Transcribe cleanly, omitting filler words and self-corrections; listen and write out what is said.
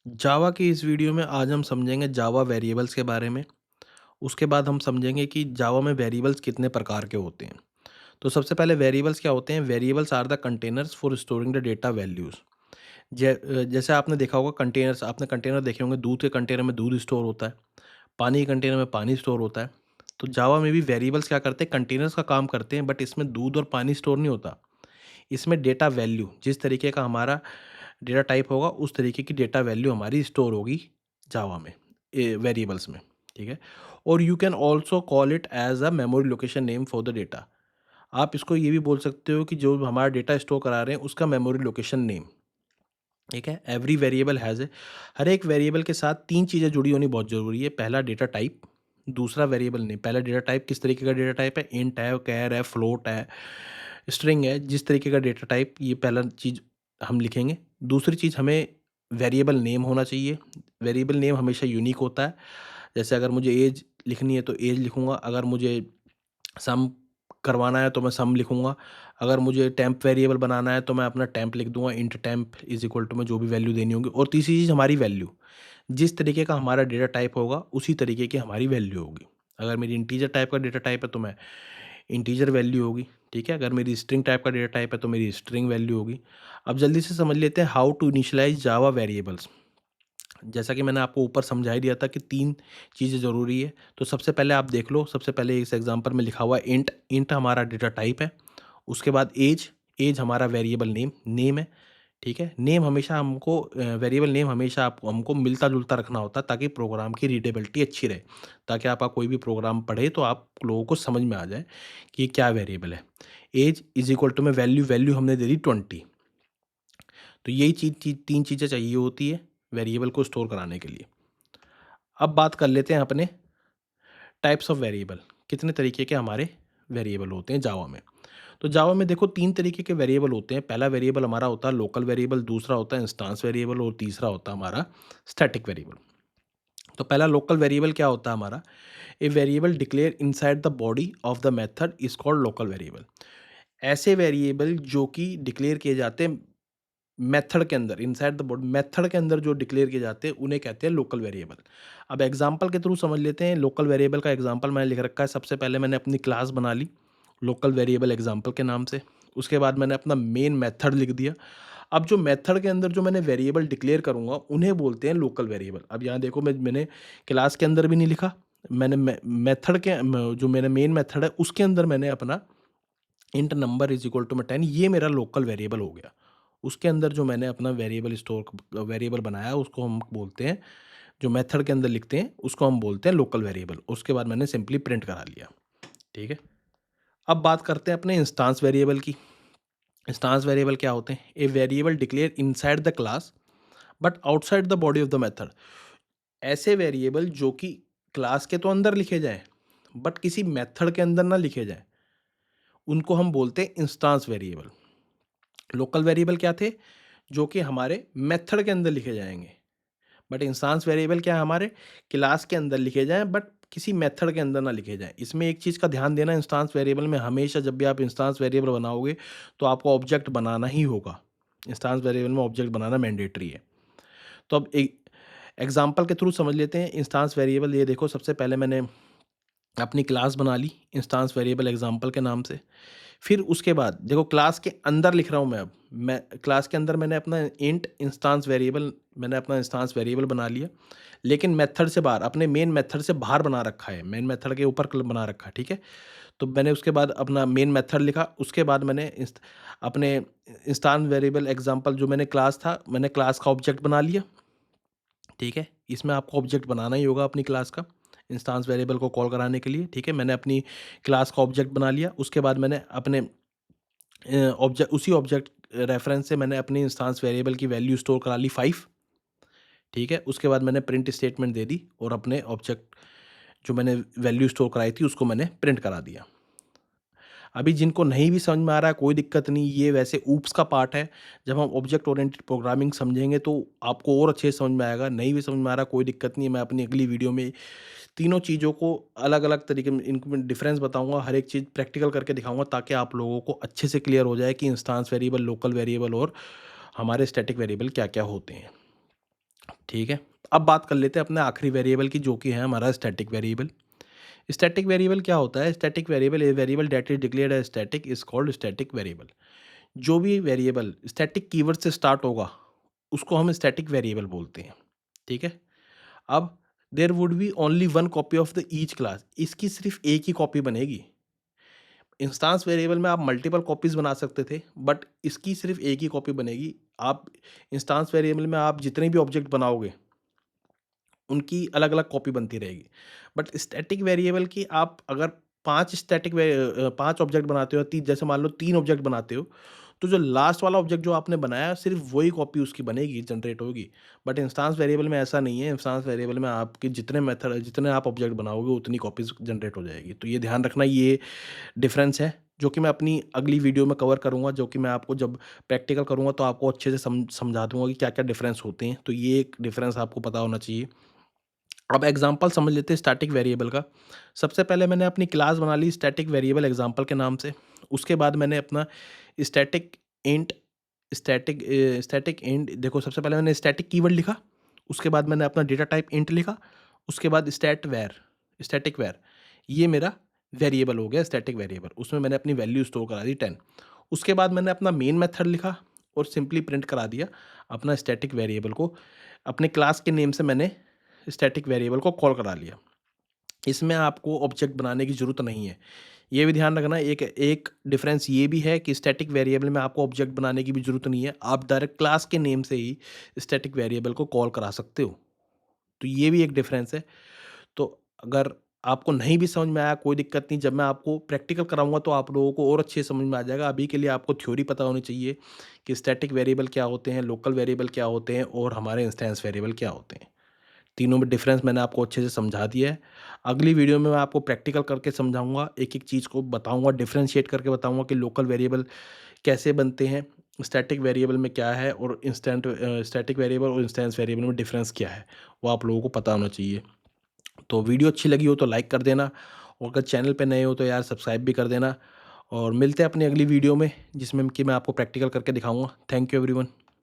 जावा की इस वीडियो में आज हम समझेंगे जावा वेरिएबल्स के बारे में। उसके बाद हम समझेंगे कि जावा में वेरिएबल्स कितने प्रकार के होते हैं। तो सबसे पहले वेरिएबल्स क्या होते हैं? Variables are the containers for storing the data values. जैसे आपने देखा होगा कंटेनर्स, आपने कंटेनर देखे होंगे, दूध के कंटेनर में दूध स्टोर होता है, पानी के कंटेनर में पानी स्टोर होता है। तो जावा में भी वेरिएबल्स क्या करते हैं? कंटेनर्स का काम करते हैं, बट इसमें दूध और पानी स्टोर नहीं होता। इसमें डेटा वैल्यू, जिस तरीके का हमारा डेटा टाइप होगा उस तरीके की डेटा वैल्यू हमारी स्टोर होगी जावा में, वेरिएबल्स में। ठीक है। और you can also call it as a memory location name for the data. आप इसको ये भी बोल सकते हो कि जो हमारा डेटा स्टोर करा रहे हैं उसका मेमोरी लोकेशन नेम। ठीक है। एवरी वेरिएबल हैज़ ए, हर एक वेरिएबल के साथ तीन चीज़ें जुड़ी होनी बहुत ज़रूरी है। पहला डेटा टाइप, दूसरा वेरिएबल नेम। पहला डेटा टाइप किस तरीके का डेटा टाइप है? इंट है, कैर है, फ्लोट है, स्ट्रिंग है। जिस तरीके का डेटा टाइप, ये पहला चीज़ हम लिखेंगे। दूसरी चीज़, हमें वेरिएबल नेम होना चाहिए। वेरिएबल नेम हमेशा यूनिक होता है। जैसे अगर मुझे एज लिखनी है तो एज लिखूँगा, अगर मुझे सम करवाना है तो मैं सम लिखूँगा, अगर मुझे टेम्प वेरिएबल बनाना है तो मैं अपना टेम्प लिख दूँगा, int temp is equal to, मैं जो भी वैल्यू देनी होगी। और तीसरी चीज़ हमारी वैल्यू, जिस तरीके का हमारा डेटा टाइप होगा उसी तरीके की हमारी वैल्यू होगी। अगर मेरी इंटीजर टाइप का डेटा टाइप है तो मैं इंटीजर वैल्यू होगी। ठीक है। अगर मेरी स्ट्रिंग टाइप का डेटा टाइप है तो मेरी स्ट्रिंग वैल्यू होगी। अब जल्दी से समझ लेते हैं how to initialise Java variables. जैसा कि मैंने आपको ऊपर समझा ही दिया था कि 3 चीज़ें ज़रूरी है। तो सबसे पहले आप देख लो, सबसे पहले इस एग्ज़ाम्पल में लिखा हुआ है इंट, इंट हमारा डेटा टाइप है। उसके बाद ऐज, ऐज हमारा वेरिएबल नेम, नेम है। ठीक है। नेम हमेशा हमको वेरिएबल नेम हमेशा आप हमको मिलता-जुलता रखना होता है ताकि प्रोग्राम की रीडेबिलिटी अच्छी रहे। ताकि आपका कोई भी प्रोग्राम पढ़े तो आप लोगों को समझ में आ जाए कि ये क्या वेरिएबल है। ऐज इज़ इक्वल टू में वैल्यू, वैल्यू हमने दे दी 20। तो यही चीज़ 3 चीज़ें चाहिए होती है वेरिएबल को स्टोर कराने के लिए। अब बात कर लेते हैं अपने टाइप्स ऑफ वेरिएबल। कितने तरीके के हमारे वेरिएबल होते हैं जावा में। तो जावा में देखो 3 तरीके के वेरिएबल होते हैं। पहला वेरिएबल हमारा होता है लोकल वेरिएबल, दूसरा होता है इंस्टांस वेरिएबल और तीसरा होता है हमारा स्टैटिक वेरिएबल। तो पहला लोकल वेरिएबल क्या होता है हमारा? A variable declare inside the body of the method is called local variable. ऐसे वेरिएबल जो कि डिक्लेयर किए जाते हैं मेथड के अंदर, इनसाइड द बॉडी मेथड के अंदर जो डिक्लेयर किए जाते हैं उन्हें कहते हैं लोकल वेरिएबल। अब एग्जांपल के थ्रू समझ लेते हैं। लोकल वेरिएबल का एग्जांपल मैंने लिख रखा है। सबसे पहले मैंने अपनी क्लास बना ली लोकल वेरिएबल एग्जांपल के नाम से। उसके बाद मैंने अपना मेन मेथड लिख दिया। अब जो मेथड के अंदर जो मैंने वेरिएबल डिक्लेयर करूँगा उन्हें बोलते हैं लोकल वेरिएबल। अब यहाँ देखो, मैंने क्लास के अंदर भी नहीं लिखा, मैंने मेथड के जो मेरा मेन मेथड है उसके अंदर मैंने अपना int number is equal to में 10, ये मेरा लोकल वेरिएबल हो गया। उसके अंदर जो मैंने अपना वेरिएबल बनाया उसको हम बोलते हैं, जो मेथड के अंदर लिखते हैं उसको हम बोलते हैं लोकल वेरिएबल। उसके बाद मैंने सिंपली प्रिंट करा लिया। ठीक है। अब बात करते हैं अपने इंस्टांस वेरिएबल की। इंस्टांस वेरिएबल क्या होते हैं? A variable declare inside the class but outside the body of the method. ऐसे वेरिएबल जो कि क्लास के तो अंदर लिखे जाएं बट किसी मेथड के अंदर ना लिखे जाएं, उनको हम बोलते हैं इंस्टांस वेरिएबल। लोकल वेरिएबल क्या थे? जो कि हमारे मेथड के अंदर लिखे जाएंगे। बट इंस्टांस वेरिएबल क्या है? हमारे क्लास के अंदर लिखे जाएं बट किसी मेथड के अंदर ना लिखे जाएं। इसमें एक चीज़ का ध्यान देना, इंस्टांस वेरिएबल में हमेशा जब भी आप इंस्टांस वेरिएबल बनाओगे तो आपको ऑब्जेक्ट बनाना ही होगा। इंस्टांस वेरिएबल में ऑब्जेक्ट बनाना मैंडेटरी है। तो अब एक एग्जांपल के थ्रू समझ लेते हैं इंस्टांस वेरिएबल। ये देखो, सबसे पहले मैंने अपनी क्लास बना ली इंस्टांस वेरिएबल एग्जांपल के नाम से। फिर उसके बाद देखो, क्लास के अंदर लिख रहा हूँ मैं। अब मैं क्लास के अंदर मैंने अपना इंट इंस्टांस वेरिएबल, मैंने अपना इंस्टांस वेरिएबल बना लिया, लेकिन मेथड से बाहर, अपने मेन मेथड से बाहर बना रखा है, मेन मेथड के ऊपर बना रखा है। ठीक है। तो मैंने उसके बाद अपना मेन मेथड लिखा। उसके बाद मैंने अपने इंस्टांस वेरिएबल एग्जांपल जो मैंने क्लास था, मैंने क्लास का ऑब्जेक्ट बना लिया। ठीक है। इसमें आपको ऑब्जेक्ट बनाना ही होगा अपनी क्लास का, इंस्टांस वेरिएबल को कॉल कराने के लिए। ठीक है। मैंने अपनी क्लास का ऑब्जेक्ट बना लिया। उसके बाद मैंने अपने उसी ऑब्जेक्ट रेफरेंस से मैंने अपनी इंस्टांस वेरिएबल की वैल्यू स्टोर करा ली 5। ठीक है। उसके बाद मैंने प्रिंट स्टेटमेंट दे दी और अपने ऑब्जेक्ट जो मैंने वैल्यू स्टोर कराई थी उसको मैंने प्रिंट करा दिया। अभी जिनको नहीं भी समझ में आ रहा है कोई दिक्कत नहीं, ये वैसे ऊप्स का पार्ट है। जब हम ऑब्जेक्ट ओरिएंटेड प्रोग्रामिंग समझेंगे तो आपको और अच्छे से समझ में आएगा। नहीं भी समझ में आ रहा कोई दिक्कत नहीं है, मैं अपनी अगली वीडियो में तीनों चीज़ों को अलग-अलग तरीके में इनको मैं डिफरेंस बताऊँगा, हर एक चीज़ प्रैक्टिकल करके दिखाऊँगा ताकि आप लोगों को अच्छे से क्लियर हो जाए कि इंस्टांस वेरिएबल, लोकल वेरिएबल और हमारे स्टैटिक वेरिएबल क्या-क्या होते हैं। ठीक ठीक है। अब बात कर लेते हैं अपने आखिरी वेरिएबल की, जो कि है हमारा स्टैटिक वेरिएबल। स्टैटिक वेरिएबल क्या होता है? Static variable, a variable that is declared as static is called static variable. जो भी वेरिएबल स्टैटिक कीवर्ड से स्टार्ट होगा उसको हम स्टैटिक वेरिएबल बोलते हैं। ठीक है। अब there would be only one copy of the each class, इसकी सिर्फ एक ही कॉपी बनेगी। इंस्टांस वेरिएबल में आप मल्टीपल कॉपीज बना सकते थे, बट इसकी सिर्फ एक ही कॉपी बनेगी। आप इंस्टांस वेरिएबल में आप जितने भी ऑब्जेक्ट बनाओगे उनकी अलग-अलग कॉपी बनती रहेगी। बट स्टैटिक वेरिएबल की आप अगर 5 ऑब्जेक्ट बनाते हो, ती जैसे मान लो 3 ऑब्जेक्ट बनाते हो, तो जो लास्ट वाला ऑब्जेक्ट जो आपने बनाया सिर्फ़ वही कॉपी उसकी बनेगी, जनरेट होगी। बट इंस्टांस वेरिएबल में ऐसा नहीं है, इंस्टांस वेरिएबल में आपके जितने आप ऑब्जेक्ट बनाओगे उतनी कॉपीज़ जनरेट हो जाएगी। तो ये ध्यान रखना, ये डिफ़रेंस है, जो कि मैं अपनी अगली वीडियो में कवर करूँगा, जो कि मैं आपको जब प्रैक्टिकल करूँगा तो आपको अच्छे से समझा दूँगा कि क्या-क्या डिफ़रेंस होते हैं। तो ये एक डिफ़रेंस आपको पता होना चाहिए। अब एग्जांपल समझ लेते हैं स्टैटिक वेरिएबल का। सबसे पहले मैंने अपनी क्लास बना ली स्टैटिक वेरिएबल एग्जांपल के नाम से। उसके बाद मैंने अपना स्टैटिक इंट स्टैटिक इंट देखो, सबसे पहले मैंने स्टैटिक कीवर्ड लिखा, उसके बाद मैंने अपना डेटा टाइप इंट लिखा, उसके बाद स्टैटिक वर, ये मेरा वेरिएबल हो गया स्टैटिक वेरिएबल। उसमें मैंने अपनी वैल्यू स्टोर करा दी 10। उसके बाद मैंने अपना मेन मेथड लिखा और सिंपली प्रिंट करा दिया अपना स्टैटिक वेरिएबल को। अपने क्लास के नेम से मैंने स्टैटिक वेरिएबल को कॉल करा लिया। इसमें आपको ऑब्जेक्ट बनाने की ज़रूरत नहीं है। ये भी ध्यान रखना, एक एक डिफ़रेंस ये भी है कि स्टैटिक वेरिएबल में आपको ऑब्जेक्ट बनाने की भी ज़रूरत नहीं है। आप डायरेक्ट क्लास के नेम से ही स्टैटिक वेरिएबल को कॉल करा सकते हो। तो ये भी एक डिफ़रेंस है। तो अगर आपको नहीं भी समझ में आया कोई दिक्कत नहीं, जब मैं आपको प्रैक्टिकल कराऊँगा तो आप लोगों को और अच्छे से समझ में आ जाएगा। अभी के लिए आपको थ्योरी पता होनी चाहिए कि स्टैटिक वेरिएबल क्या होते हैं, लोकल वेरिएबल क्या होते हैं और हमारे इंस्टेंस वेरिएबल क्या होते हैं। तीनों में डिफरेंस मैंने आपको अच्छे से समझा दिया है। अगली वीडियो में मैं आपको प्रैक्टिकल करके समझाऊँगा, एक-एक चीज़ को बताऊँगा, डिफरेंशिएट करके बताऊँगा कि लोकल वेरिएबल कैसे बनते हैं, स्टैटिक वेरिएबल में क्या है और स्टैटिक वेरिएबल और इंस्टेंस वेरिएबल में डिफरेंस क्या है, वो आप लोगों को पता होना चाहिए। तो वीडियो अच्छी लगी हो तो लाइक कर देना और अगर चैनल पे नए हो तो यार सब्सक्राइब भी कर देना और मिलते हैं अपनी अगली वीडियो में जिसमें कि मैं आपको प्रैक्टिकल करके दिखाऊँगा। Thank you everyone.